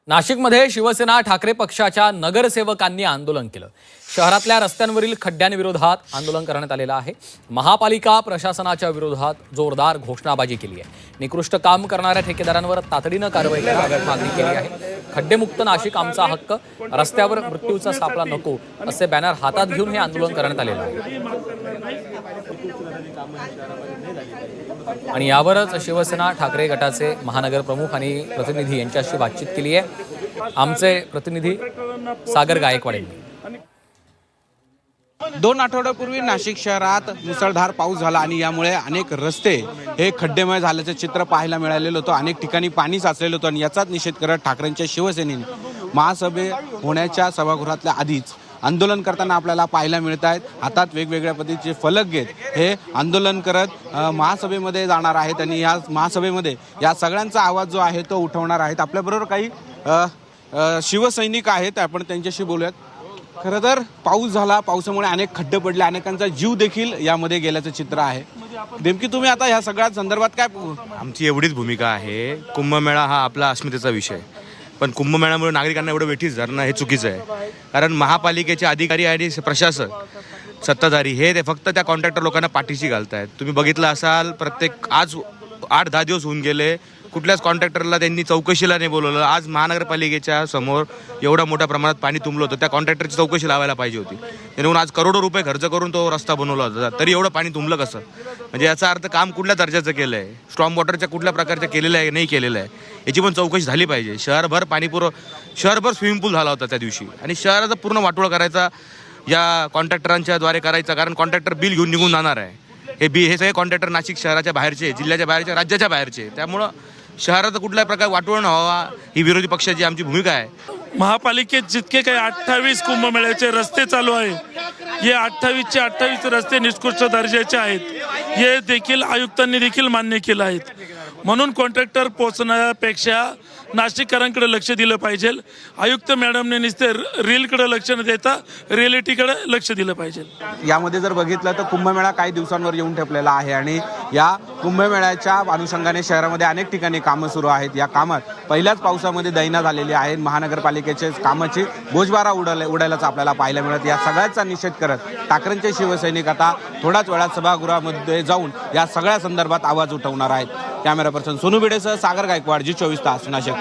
नाशिकमध्ये शिवसेना ठाकरे पक्षाच्या नगरसेवकांनी आंदोलन केलं। शहरातल्या रस्त्यांवरील खड्ड्यांविरोधात आंदोलन करण्यात आलेलं आहे। महापालिका प्रशासनाच्या विरोधात जोरदार घोषणाबाजी केली आहे। निकृष्ट काम करणाऱ्या ठेकेदारांवर तातडीनं कारवाई करावी मागणी केली आहे। खड्डेमुक्त नाशिक आमचा हक्क, रस्त्यावर मृत्यूचा सापळा नको असे बॅनर हातात घेऊन हे आंदोलन करण्यात आलेलं आहे। आणि यावरच शिवसेना ठाकरे गटाचे महानगर प्रमुख आणि प्रतिनिधी यांच्याशी बातचीत केली आहे। आमचे प्रतिनिधी सागर गायकवाड यांनी 2 आठवड्यापूर्वी नाशिक शहरात मुसळधार पाऊस झाला आणि यामुळे अनेक रस्ते हे खड्डेमय झाल्याचं चित्र पाहायला मिळालेलं होतं। अनेक ठिकाणी पाणी साचलेलं होतं आणि याचाच निषेध करत ठाकरेंच्या शिवसेनेने महासभे होण्याच्या सभागृहातल्या आधीच आंदोलन करताना आपल्याला पाहायला मिळत आहेत। हातात वेगवेगळ्या पद्धतीचे फलक घेत हे आंदोलन करत महासभेमध्ये जाणार आहेत आणि या महासभेमध्ये या सगळ्यांचा आवाज जो आहे तो उठवणार आहेत। आपल्याबरोबर काही शिवसैनिक आहेत, आपण त्यांच्याशी बोलूयात। खरं तर पाऊस झाला, पावसामुळे अनेक खड्डे पडले, अनेकांचा जीव देखील यामध्ये गेल्याचं चित्र आहे। नेमकी तुम्ही आता या सगळ्या संदर्भात काय? आमची एवढीच भूमिका आहे, कुंभमेळा हा आपला अस्मितेचा विषय, पण कुंभमेळ्यामुळे नागरिकांना एवढं वेठीस धरणं हे चुकीचं आहे। कारण महापालिकेचे अधिकारी आणि प्रशासक सत्ताधारी हे फक्त त्या कॉन्ट्रॅक्टर लोकांना पाठीशी घालतायत। तुम्ही बघितलं असाल, प्रत्येक आज 8-10 दिवस होऊन गेले, कुठल्याच कॉन्ट्रॅक्टरला त्यांनी चौकशीला नाही बोलवलं। आज महानगरपालिकेच्या समोर एवढ्या मोठ्या प्रमाणात पाणी तुंबलं होतं, त्या कॉन्ट्रॅक्टरची चौकशी लावायला पाहिजे होती। त्यामुळे आज करोडो रुपये खर्च करून तो रस्ता बनवला होता, तरी एवढं पाणी तुंबलं कसं? म्हणजे याचा अर्थ काम कुठल्या दर्जाचं केलं आहे, स्ट्रॉम वॉटरच्या कुठल्या प्रकारचं केलेलं आहे नाही केलेलं आहे, याची पण चौकशी झाली पाहिजे। शहरभर शहरभर स्विमिंग पूल झाला होता त्या दिवशी आणि शहराचा पूर्ण वाटोळा करायचा या कॉन्ट्रॅक्टरांच्या द्वारे करायचा, कारण कॉन्ट्रॅक्टर बिल घेऊन निघून जाणार आहे। हे सगळे कॉन्ट्रॅक्टर नाशिक शहराच्या बाहेरचे, जिल्ह्याच्या बाहेरचे, राज्याच्या बाहेरचे, त्यामुळं शहराचा कुठल्याही प्रकार वाटोळ न व्हावा ही विरोधी पक्षाची आमची भूमिका आहे। महापालिकेत जितके काही 28 कुंभमेळ्याचे रस्ते चालू आहे, हे 28चे 28 रस्ते निकृष्ट दर्जाचे आहेत, हे देखील आयुक्तांनी देखील मान्य केलं आहेत। म्हणून कॉन्ट्रॅक्टर पोहोचण्यापेक्षा नाशिककरांकडे लक्ष दिलं पाहिजे। आयुक्त मॅडमने नुसते रीलकडे लक्ष न देता रिॲलिटीकडे लक्ष दिलं पाहिजे। यामध्ये जर बघितलं तर कुंभमेळा काही दिवसांवर येऊन ठेपलेला आहे आणि या कुंभमेळ्याच्या अनुषंगाने शहरामध्ये अनेक ठिकाणी कामं सुरू आहेत। या कामात पहिल्याच पावसामध्ये दैना झालेली आहे। महानगरपालिकेचे कामाची बोजबारा उडायलाच आपल्याला पाहायला मिळत। या सगळ्याचा निषेध करत ठाकरेंचे शिवसैनिक आता थोड्याच वेळात सभागृहामध्ये जाऊन या सगळ्या संदर्भात आवाज उठवणार आहेत। कॅमेरा पर्सन सोनू भिडेसह सागर गायकवाड, जी 24 तास, नाशिक।